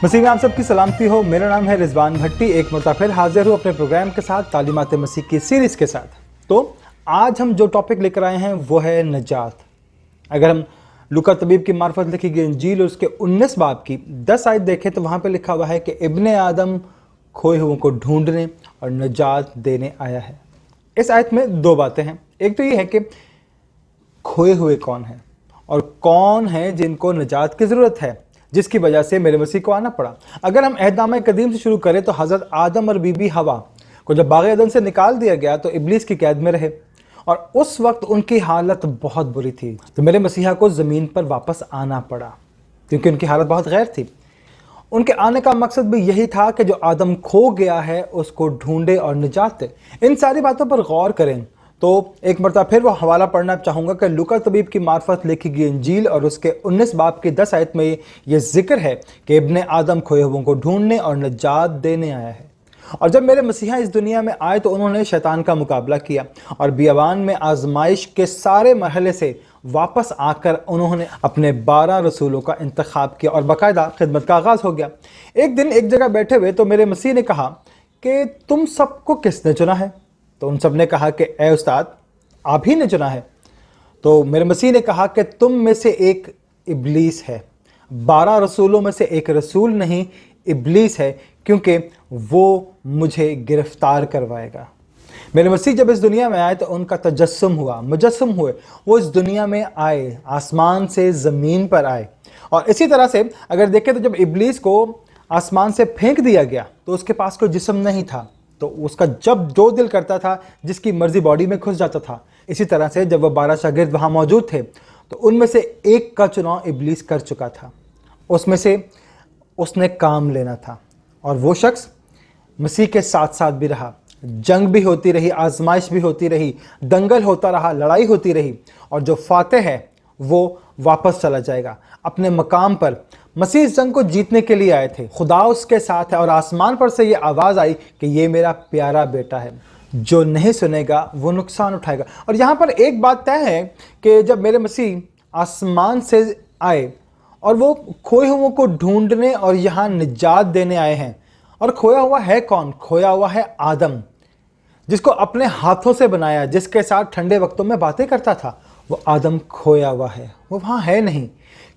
मसीह में आप सबकी सलामती हो। मेरा नाम है रिजवान भट्टी। एक मरतबा फिर हाजिर हूँ अपने प्रोग्राम के साथ, तालीमात मसीह की सीरीज़ के साथ। तो आज हम जो टॉपिक लेकर आए हैं वो है नजात। अगर हम लूका तबीब की मार्फत लिखी गई इंजील और उसके 19 बाब की 10 आयत देखें तो वहाँ पे लिखा हुआ है कि इब्ने आदम खोए हुओं को ढूंढने और नजात देने आया है। इस आयत में दो बातें हैं। एक तो ये है कि खोए हुए कौन हैं और कौन है जिनको नजात की ज़रूरत है, जिसकी वजह से मेरे मसीह को आना पड़ा। अगर हम अहदनामा कदीम से शुरू करें तो हज़रत आदम और बीबी हवा को जब बाग़ एदन से निकाल दिया गया तो इब्लीस की कैद में रहे और उस वक्त उनकी हालत बहुत बुरी थी। तो मेरे मसीहा को ज़मीन पर वापस आना पड़ा क्योंकि उनकी हालत बहुत गैर थी। उनके आने का मकसद भी यही था कि जो आदम खो गया है उसको ढूंढे और निजात दे। इन सारी बातों पर गौर करें तो एक मरतबा फिर वो हवाला पढ़ना चाहूँगा कि लूका तबीब की मार्फत लिखी गई इंजील और उसके 19 बाब की 10 आयत में ये जिक्र है कि इब्ने आदम खोए हुओं को ढूंढने और निजात देने आया है। और जब मेरे मसीहा इस दुनिया में आए तो उन्होंने शैतान का मुकाबला किया और बियाबान में आजमाइश के सारे मरहले से वापस आकर उन्होंने अपने 12 रसूलों का इंतखाब किया और बाकायदा खिदमत का आगाज़ हो गया। एक दिन एक जगह बैठे हुए तो मेरे मसीह ने कहा कि तुम सबको किसने चुना है? तो उन सब ने कहा कि ए उस्ताद, आप ही ने चुना है। तो मेरे मसीह ने कहा कि तुम में से एक इब्लीस है। 12 रसूलों में से एक रसूल नहीं, इब्लीस है, क्योंकि वो मुझे गिरफ्तार करवाएगा। मेरे मसीह जब इस दुनिया में आए तो उनका तजस्सुम हुआ, मुजस्सम हुए। वो इस दुनिया में आए, आसमान से ज़मीन पर आए। और इसी तरह से अगर देखें तो जब इब्लीस को आसमान से फेंक दिया गया तो उसके पास कोई जिस्म नहीं था, तो उसका जब जो दिल करता था जिसकी मर्जी बॉडी में घुस जाता था। इसी तरह से जब वह 12 शागिर्द वहाँ मौजूद थे तो उनमें से एक का चुनाव इब्लीस कर चुका था। उसमें से उसने काम लेना था और वो शख्स मसीह के साथ साथ भी रहा। जंग भी होती रही, आजमाइश भी होती रही, दंगल होता रहा, लड़ाई होती रही, और जो फातेह है वो वापस चला जाएगा अपने मकाम पर। मसीह इस जंग को जीतने के लिए आए थे, खुदा उसके साथ है और आसमान पर से ये आवाज़ आई कि ये मेरा प्यारा बेटा है, जो नहीं सुनेगा वो नुकसान उठाएगा। और यहाँ पर एक बात तय है कि जब मेरे मसीह आसमान से आए और वो खोए हुओं को ढूंढने और यहाँ निजात देने आए हैं। और खोया हुआ है कौन? खोया हुआ है आदम, जिसको अपने हाथों से बनाया, जिसके साथ ठंडे वक्तों में बातें करता था। वो आदम खोया हुआ है, वो वहाँ है नहीं,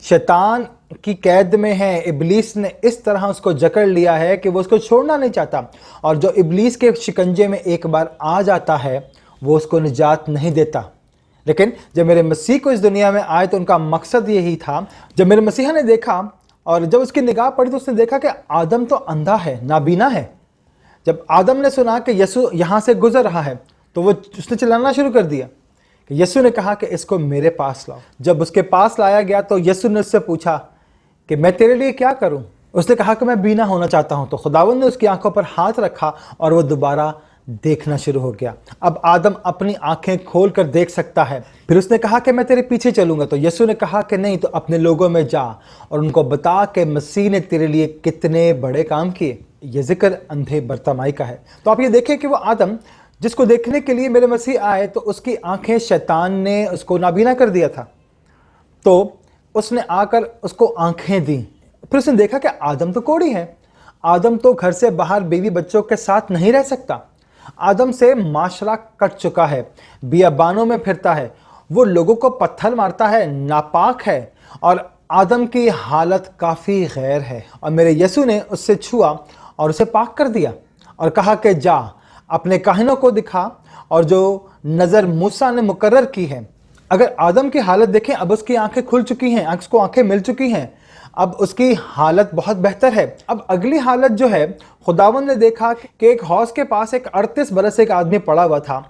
शैतान की कैद में है। इब्लीस ने इस तरह उसको जकड़ लिया है कि वो उसको छोड़ना नहीं चाहता। और जो इब्लीस के शिकंजे में एक बार आ जाता है वो उसको निजात नहीं देता। लेकिन जब मेरे मसीह को इस दुनिया में आए तो उनका मकसद यही था। जब मेरे मसीहा ने देखा और जब उसकी निगाह पड़ी तो उसने देखा कि आदम तो अंधा है, नाबीना है। जब आदम ने सुना कि यसु यहाँ से गुजर रहा है तो उसने चिल्लाना शुरू कर दिया कि यसु ने कहा कि इसको मेरे पास लाओ। जब उसके पास लाया गया तो यसु ने उससे पूछा कि मैं तेरे लिए क्या करूं? उसने कहा कि मैं बीना होना चाहता हूं। तो खुदावंद ने उसकी आंखों पर हाथ रखा और वो दोबारा देखना शुरू हो गया। अब आदम अपनी आंखें खोल कर देख सकता है। फिर उसने कहा कि मैं तेरे पीछे चलूंगा। तो यसु ने कहा कि नहीं, तो अपने लोगों में जा और उनको बता कि मसीह ने तेरे लिए कितने बड़े काम किए। ये जिक्र अंधे बरतमाई का है। तो आप ये देखें कि वो आदम जिसको देखने के लिए मेरे मसीह आए तो उसकी आंखें शैतान ने उसको नाबीना कर दिया था। तो उसने आकर उसको आंखें दी। फिर उसने देखा कि आदम तो कोढ़ी है, आदम तो घर से बाहर बीवी बच्चों के साथ नहीं रह सकता, आदम से माशरा कट चुका है, बियाबानों में फिरता है, वो लोगों को पत्थर मारता है, नापाक है और आदम की हालत काफ़ी गैर है। और मेरे यसु ने उससे छुआ और उसे पाक कर दिया और कहा कि जा अपने काहिनों को दिखा और जो नज़र मूसा ने मुकर्रर की है। अगर आदम की हालत देखें, अब उसकी आंखें खुल चुकी हैं, उसको आंखें मिल चुकी हैं, अब उसकी हालत बहुत बेहतर है। अब अगली हालत जो है, खुदावंद ने देखा कि एक हौज के पास एक 38 बरस एक आदमी पड़ा हुआ था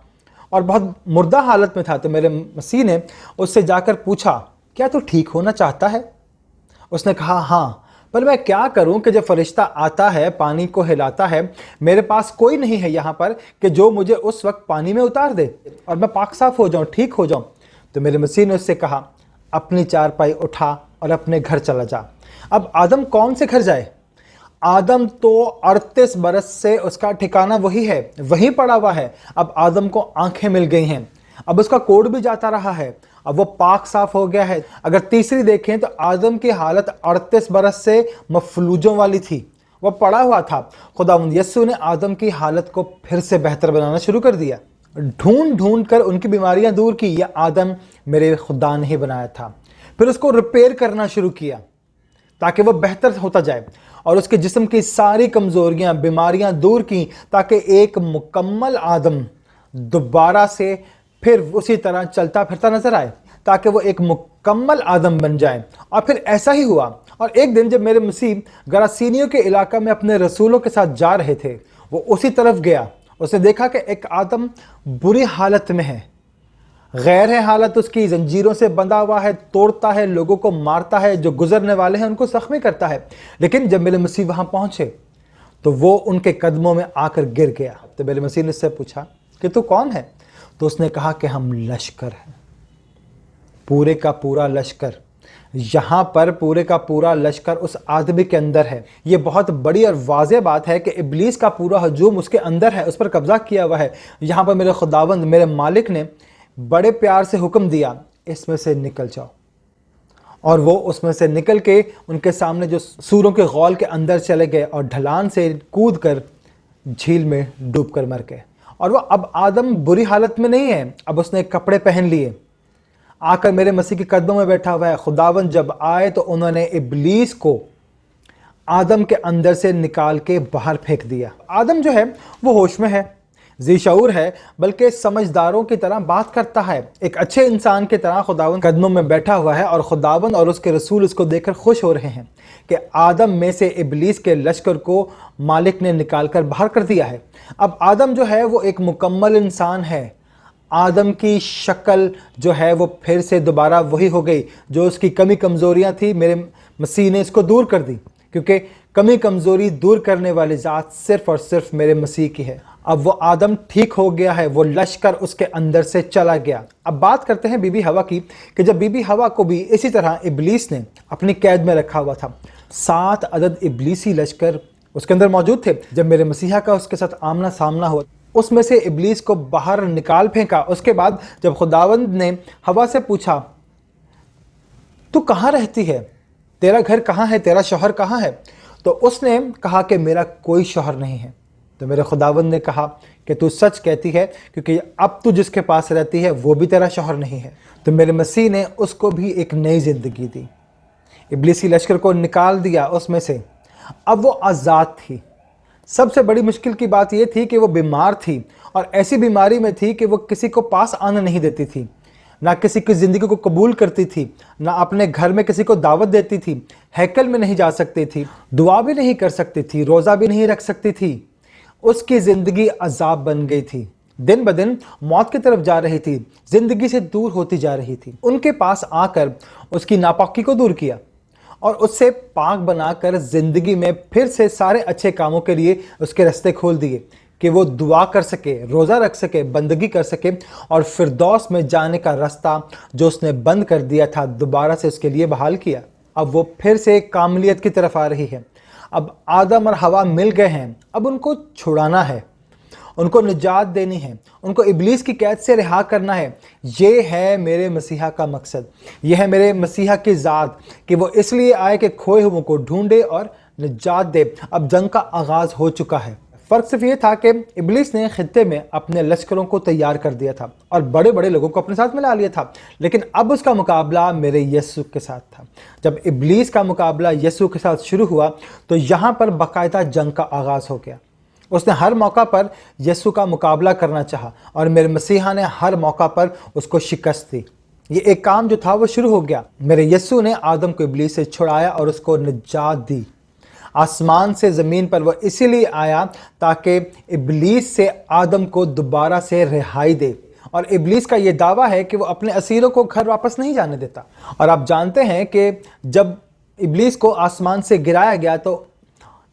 और बहुत मुर्दा हालत में था। तो मेरे मसीह ने उससे जाकर पूछा, क्या तू ठीक होना चाहता है? उसने कहा हाँ, पर मैं क्या करूं कि जब फरिश्ता आता है, पानी को हिलाता है, मेरे पास कोई नहीं है यहाँ पर कि जो मुझे उस वक्त पानी में उतार दे और मैं पाक साफ हो जाऊं, ठीक हो जाऊं। तो मेरे मसीह ने उससे कहा, अपनी चारपाई उठा और अपने घर चला जा। अब आदम कौन से घर जाए? आदम तो 38 बरस से उसका ठिकाना वही है, वहीं पड़ा हुआ है। अब आदम को आंखें मिल गई हैं। अब उसका कोड भी जाता रहा है, अब वो पाक साफ हो गया है। अगर तीसरी देखें तो आदम की हालत 38 बरस से मफलूजों वाली थी, वो पड़ा हुआ था। खुदावंद यस्सु ने आदम की हालत को फिर से बेहतर बनाना शुरू कर दिया, ढूंढ ढूंढ कर उनकी बीमारियां दूर की। यह आदम मेरे खुदा ने ही बनाया था। फिर उसको रिपेयर करना शुरू किया ताकि वो बेहतर होता जाए, और उसके जिस्म की सारी कमज़ोरियां बीमारियां दूर की, ताकि एक मुकम्मल आदम दोबारा से फिर उसी तरह चलता फिरता नजर आए, ताकि वो एक मुकम्मल आदम बन जाए। और फिर ऐसा ही हुआ। और एक दिन जब मेरे मसीह गरासीनियों के इलाका में अपने रसूलों के साथ जा रहे थे, वो उसी तरफ गया। उसने देखा कि एक आदम बुरी हालत में है, गैर है हालत उसकी, जंजीरों से बंधा हुआ है, तोड़ता है, लोगों को मारता है, जो गुजरने वाले हैं उनको जख्मी करता है। लेकिन जब मेरे मसीह वहां पहुंचे तो वो उनके कदमों में आकर गिर गया। तो मेरे मसीह ने उससे पूछा कि तू कौन है? तो उसने कहा कि हम लश्कर हैं, पूरे का पूरा लश्कर। यहाँ पर पूरे का पूरा लश्कर उस आदमी के अंदर है। ये बहुत बड़ी और वाज़ेह बात है कि इब्लीस का पूरा हजूम उसके अंदर है, उस पर कब्जा किया हुआ है। यहाँ पर मेरे खुदावंद, मेरे मालिक ने बड़े प्यार से हुक्म दिया, इसमें से निकल जाओ। और वो उसमें से निकल के उनके सामने जो सूरों के गौल के अंदर चले गए और ढलान से कूद कर झील में डूब कर मर गए। और वो अब आदम बुरी हालत में नहीं है, अब उसने कपड़े पहन लिए, आकर मेरे मसीह के कदमों में बैठा हुआ है। खुदावन जब आए तो उन्होंने इब्लीस को आदम के अंदर से निकाल के बाहर फेंक दिया। आदम जो है वो होश में है, जी शऊर है, बल्कि समझदारों की तरह बात करता है, एक अच्छे इंसान की तरह खुदावन कदमों में बैठा हुआ है। और खुदावन और उसके रसूल उसको देखकर खुश हो रहे हैं कि आदम में से इब्लीस के लश्कर को मालिक ने निकाल कर बाहर कर दिया है। अब आदम जो है वो एक मुकम्मल इंसान है। आदम की शक्ल जो है वो फिर से दोबारा वही हो गई, जो उसकी कमी कमज़ोरियाँ थी मेरे मसीह ने इसको दूर कर दी, क्योंकि कमी कमज़ोरी दूर करने वाली ज़ात सिर्फ़ और सिर्फ मेरे मसीह की है। अब वो आदम ठीक हो गया है, वो लश्कर उसके अंदर से चला गया। अब बात करते हैं बीबी हवा की, कि जब बीबी हवा को भी इसी तरह इब्लीस ने अपनी कैद में रखा हुआ था, 7 अदद इब्लीसी लश्कर उसके अंदर मौजूद थे। जब मेरे मसीहा का उसके साथ आमना सामना हुआ, उसमें से इब्लीस को बाहर निकाल फेंका। उसके बाद जब खुदावंद ने हवा से पूछा, तू कहाँ रहती है, तेरा घर कहाँ है, तेरा शौहर कहाँ है? तो उसने कहा कि मेरा कोई शौहर नहीं है। तो मेरे खुदावंद ने कहा कि तू सच कहती है, क्योंकि अब तू जिसके पास रहती है वो भी तेरा शौहर नहीं है। तो मेरे मसीह ने उसको भी एक नई ज़िंदगी दी, इब्लीसी लश्कर को निकाल दिया उसमें से। अब वो आज़ाद थी। सबसे बड़ी मुश्किल की बात यह थी कि वो बीमार थी, और ऐसी बीमारी में थी कि वो किसी को पास आने नहीं देती थी, ना किसी की ज़िंदगी को कबूल करती थी, ना अपने घर में किसी को दावत देती थी, हैकल में नहीं जा सकती थी, दुआ भी नहीं कर सकती थी, रोज़ा भी नहीं रख सकती थी। उसकी ज़िंदगी अजाब बन गई थी, दिन ब दिन मौत की तरफ जा रही थी, ज़िंदगी से दूर होती जा रही थी। उनके पास आकर उसकी नापाकी को दूर किया और उससे पाक बनाकर ज़िंदगी में फिर से सारे अच्छे कामों के लिए उसके रास्ते खोल दिए, कि वो दुआ कर सके, रोज़ा रख सके, बंदगी कर सके, और फिरदौस में जाने का रास्ता जो उसने बंद कर दिया था दोबारा से उसके लिए बहाल किया। अब वो फिर से कामलियत की तरफ आ रही है। अब आदम और हवा मिल गए हैं, अब उनको छुड़ाना है, उनको निजात देनी है, उनको इब्लीस की कैद से रिहा करना है। ये है मेरे मसीहा का मकसद, ये है मेरे मसीहा की ज़ात, कि वो इसलिए आए कि खोए हुओं को ढूंढे और निजात दे। अब जंग का आगाज़ हो चुका है। फ़र्क सिर्फ ये था कि इब्लीस ने खित्ते में अपने लश्करों को तैयार कर दिया था और बड़े बड़े लोगों को अपने साथ मिला लिया था, लेकिन अब उसका मुकाबला मेरे यीशु के साथ था। जब इब्लीस का मुकाबला यीशु के साथ शुरू हुआ तो यहाँ पर बाकायदा जंग का आगाज़ हो गया। उसने हर मौका पर यीशु का मुकाबला करना चाहा और मेरे मसीहा ने हर मौका पर उसको शिकस्त दी। ये एक काम जो था वो शुरू हो गया। मेरे यीशु ने आदम को इब्लीस से छुड़ाया और उसको निजात दी। आसमान से ज़मीन पर वो इसीलिए आया ताकि इब्लीस से आदम को दोबारा से रिहाई दे। और इब्लीस का ये दावा है कि वो अपने असीरों को घर वापस नहीं जाने देता। और आप जानते हैं कि जब इब्लीस को आसमान से गिराया गया तो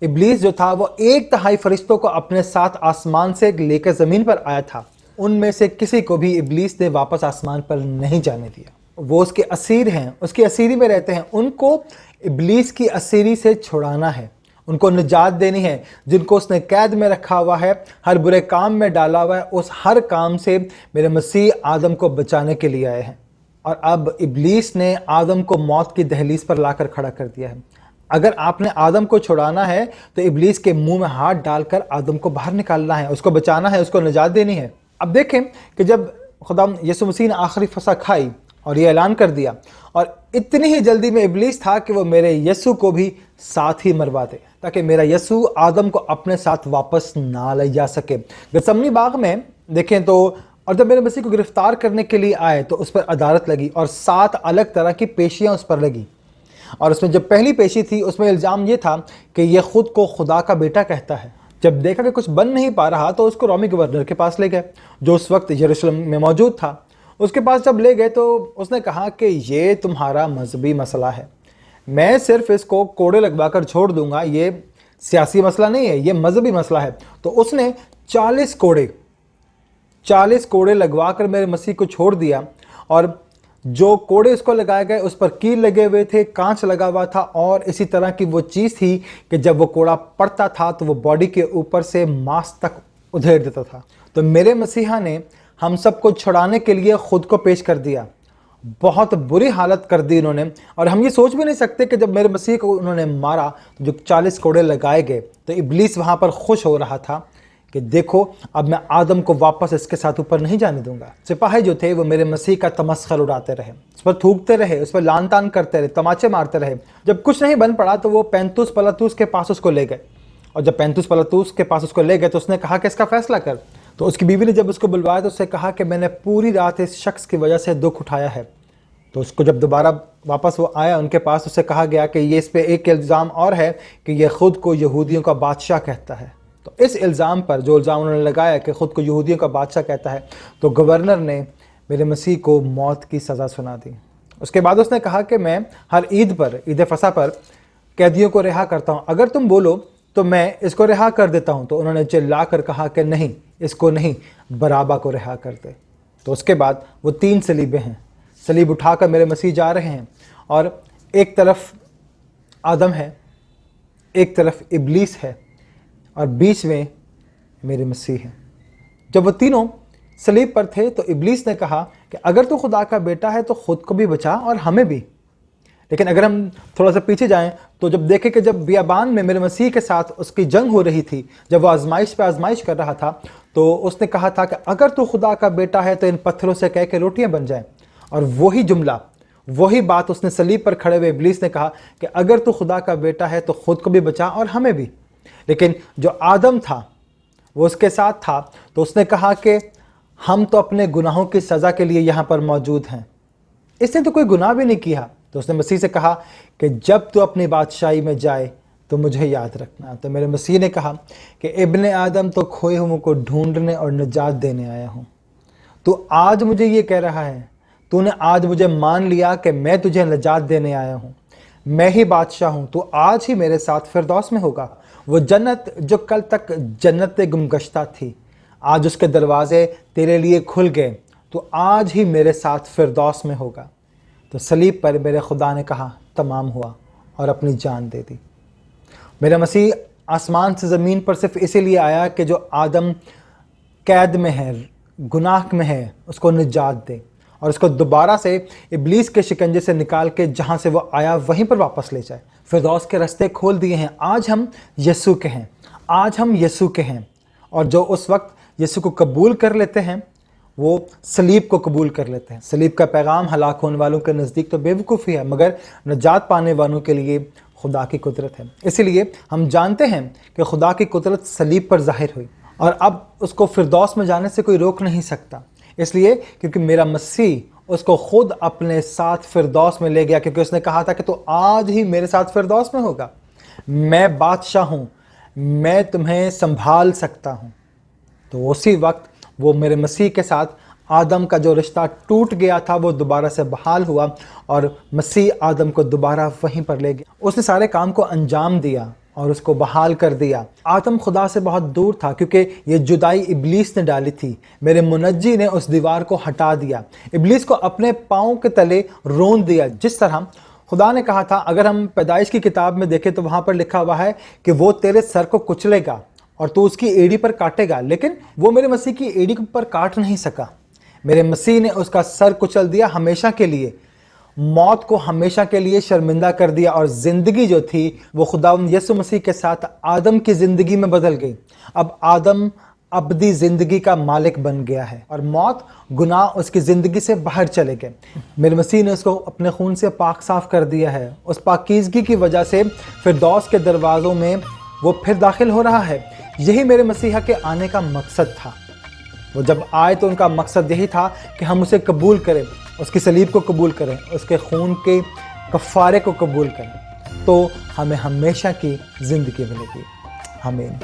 इब्लीस जो था वो 1/3 फरिश्तों को अपने साथ आसमान से लेकर ज़मीन पर आया था। उनमें से किसी को भी इब्लीस ने वापस आसमान पर नहीं जाने दिया। वो उसके असीर हैं, उसकी असीरी में रहते हैं। उनको इब्लीस की असीरी से छुड़ाना है, ان کو نجات دینی ہے, جن کو اس نے قید میں رکھا ہوا ہے, ہر برے کام میں ڈالا ہوا ہے, اس ہر کام سے میرے مسیح آدم کو بچانے کے لیے آئے ہیں. اور اب ابلیس نے آدم کو موت کی دہلیز پر لا کر کھڑا کر دیا ہے. اگر آپ نے آدم کو چھڑانا ہے تو ابلیس کے منہ میں ہاتھ ڈال کر آدم کو باہر نکالنا ہے, اس کو بچانا ہے, اس کو نجات دینی ہے. اب دیکھیں کہ جب خدا یسوع مسیح نے آخری فسح کھائی اور یہ اعلان کر دیا, اور اتنی ہی جلدی میں ابلیس تھا کہ وہ میرے یسوع کو بھی ساتھ ہی مروا دے, تاکہ میرا یسوع آدم کو اپنے ساتھ واپس نہ لے جا سکے. گتسمنی باغ میں دیکھیں تو, اور جب میرے مسیح کو گرفتار کرنے کے لیے آئے تو اس پر عدالت لگی اور 7 الگ طرح کی پیشیاں اس پر لگی. اور اس میں جب پہلی پیشی تھی اس میں الزام یہ تھا کہ یہ خود کو خدا کا بیٹا کہتا ہے. جب دیکھا کہ کچھ بن نہیں پا رہا تو اس کو رومی گورنر کے پاس لے گئے, جو اس وقت یروشلم میں موجود تھا. اس کے پاس جب لے گئے تو اس نے کہا کہ یہ تمہارا مذہبی مسئلہ ہے, میں صرف اس کو کوڑے لگوا کر چھوڑ دوں گا, یہ سیاسی مسئلہ نہیں ہے, یہ مذہبی مسئلہ ہے. تو اس نے 40 کوڑے لگوا کر میرے مسیح کو چھوڑ دیا, اور جو کوڑے اس کو لگائے گئے اس پر کیل لگے ہوئے تھے, کانچ لگا ہوا تھا, اور اسی طرح کی وہ چیز تھی کہ جب وہ کوڑا پڑتا تھا تو وہ باڈی کے اوپر سے ماس تک ادھیڑ دیتا تھا. تو میرے مسیحا نے ہم سب کو چھڑانے کے لیے خود کو پیش کر دیا. بہت بری حالت کر دی انہوں نے, اور ہم یہ سوچ بھی نہیں سکتے کہ جب میرے مسیح کو انہوں نے مارا تو جو 40 کوڑے لگائے گئے تو ابلیس وہاں پر خوش ہو رہا تھا کہ دیکھو اب میں آدم کو واپس اس کے ساتھ اوپر نہیں جانے دوں گا. سپاہی جو تھے وہ میرے مسیح کا تمسخر اڑاتے رہے, اس پر تھوکتے رہے, اس پر لان تان کرتے رہے, تماچے مارتے رہے. جب کچھ نہیں بن پڑا تو وہ پینتوس پلاطوس کے پاس اس کو لے گئے, اور جب پینتوس پلاطوس کے پاس اس کو لے گئے تو اس نے کہا کہ اس کا فیصلہ کر. تو اس کی بیوی نے جب اس کو بلوایا تو اس سے کہا کہ میں نے پوری رات اس شخص کی وجہ سے دکھ اٹھایا ہے. تو اس کو جب دوبارہ واپس وہ آیا ان کے پاس, اس سے کہا گیا کہ یہ اس پہ ایک الزام اور ہے کہ یہ خود کو یہودیوں کا بادشاہ کہتا ہے. تو اس الزام پر, جو الزام انہوں نے لگایا کہ خود کو یہودیوں کا بادشاہ کہتا ہے, تو گورنر نے میرے مسیح کو موت کی سزا سنا دی. اس کے بعد اس نے کہا کہ میں ہر عید پر, عید فصح پر قیدیوں کو رہا کرتا ہوں, اگر تم بولو تو میں اس کو رہا کر دیتا ہوں. تو انہوں نے چلا کر کہا کہ نہیں, اس کو نہیں, برابا کو رہا کر دے. تو اس کے بعد وہ 3 صلیبیں ہیں, صلیب اٹھا کر میرے مسیح جا رہے ہیں, اور ایک طرف آدم ہے, ایک طرف ابلیس ہے, اور بیچ میں میرے مسیح ہے. جب وہ تینوں صلیب پر تھے تو ابلیس نے کہا کہ اگر تو خدا کا بیٹا ہے تو خود کو بھی بچا اور ہمیں بھی. لیکن اگر ہم تھوڑا سا پیچھے جائیں تو جب دیکھیں کہ جب بیابان میں میرے مسیح کے ساتھ اس کی جنگ ہو رہی تھی, جب وہ آزمائش پہ آزمائش کر رہا تھا, تو اس نے کہا تھا کہ اگر تو خدا کا بیٹا ہے تو ان پتھروں سے کہہ کے روٹیاں بن جائیں. اور وہی جملہ, وہی بات اس نے صلیب پر کھڑے ہوئے ابلیس نے کہا کہ اگر تو خدا کا بیٹا ہے تو خود کو بھی بچا اور ہمیں بھی. لیکن جو آدم تھا وہ اس کے ساتھ تھا, تو اس نے کہا کہ ہم تو اپنے گناہوں کی سزا کے لیے یہاں پر موجود ہیں, اس نے تو کوئی گناہ بھی نہیں کیا. تو اس نے مسیح سے کہا کہ جب تو اپنی بادشاہی میں جائے تو مجھے یاد رکھنا. تو میرے مسیح نے کہا کہ ابن آدم تو کھوئے ہوئوں کو ڈھونڈنے اور نجات دینے آیا ہوں. تو آج مجھے یہ کہہ رہا ہے, تو نے آج مجھے مان لیا کہ میں تجھے نجات دینے آیا ہوں, میں ہی بادشاہ ہوں, تو آج ہی میرے ساتھ فردوس میں ہوگا. وہ جنت جو کل تک جنت گمگشتہ تھی, آج اس کے دروازے تیرے لیے کھل گئے, تو آج ہی میرے ساتھ فردوس میں ہوگا. تو صلیب پر میرے خدا نے کہا تمام ہوا, اور اپنی جان دے دی. میرا مسیح آسمان سے زمین پر صرف اسی لیے آیا کہ جو آدم قید میں ہے, گناہ میں ہے, اس کو نجات دے, اور اس کو دوبارہ سے ابلیس کے شکنجے سے نکال کے جہاں سے وہ آیا وہیں پر واپس لے جائے. فردوس کے رستے کھول دیے ہیں. آج ہم یسوع کے ہیں, آج ہم یسوع کے ہیں. اور جو اس وقت یسوع کو قبول کر لیتے ہیں وہ صلیب کو قبول کر لیتے ہیں. صلیب کا پیغام ہلاک ہونے والوں کے نزدیک تو بے وقوفی ہے, مگر نجات پانے والوں کے لیے خدا کی قدرت ہے. اسی لیے ہم جانتے ہیں کہ خدا کی قدرت صلیب پر ظاہر ہوئی, اور اب اس کو فردوس میں جانے سے کوئی روک نہیں سکتا. اس لیے کیونکہ میرا مسیح اس کو خود اپنے ساتھ فردوس میں لے گیا, کیونکہ اس نے کہا تھا کہ تو آج ہی میرے ساتھ فردوس میں ہوگا. میں بادشاہ ہوں, میں تمہیں سنبھال سکتا ہوں. تو اسی وقت وہ میرے مسیح کے ساتھ آدم کا جو رشتہ ٹوٹ گیا تھا وہ دوبارہ سے بحال ہوا, اور مسیح آدم کو دوبارہ وہیں پر لے گیا. اس نے سارے کام کو انجام دیا اور اس کو بحال کر دیا. آدم خدا سے بہت دور تھا کیونکہ یہ جدائی ابلیس نے ڈالی تھی. میرے منجی نے اس دیوار کو ہٹا دیا, ابلیس کو اپنے پاؤں کے تلے رون دیا. جس طرح खुदा ने कहा था, अगर हम पैदाइश की किताब में देखें तो वहाँ पर लिखा हुआ है कि वो तेरे सर को कुचलेगा और तू उसकी एड़ी पर काटेगा, लेकिन वो मेरे मसीह की एड़ी पर काट नहीं सका। मेरे मसीह ने उसका सर कुचल दिया हमेशा के लिए, मौत को हमेशा के लिए शर्मिंदा कर दिया, और ज़िंदगी जो थी वो खुदावंद यीशु मसीह के साथ आदम की ज़िंदगी में बदल गई। अब आदम अबदी ज़िंदगी का मालिक बन गया है और मौत, गुनाह उसकी ज़िंदगी से बाहर चले गए। मेरे मसीह ने उसको अपने खून से पाक साफ़ कर दिया है। उस पाकीज़गी की वजह से फिरदौस के दरवाज़ों में वो फिर दाखिल हो रहा है। यही मेरे मसीहा के आने का मकसद था। वो जब आए तो उनका मकसद यही था कि हम उसे कबूल करें, उसकी सलीब को कबूल करें, उसके खून के कफ़ारे को कबूल करें, तो हमें हमेशा की ज़िंदगी मिलेगी। आमीन।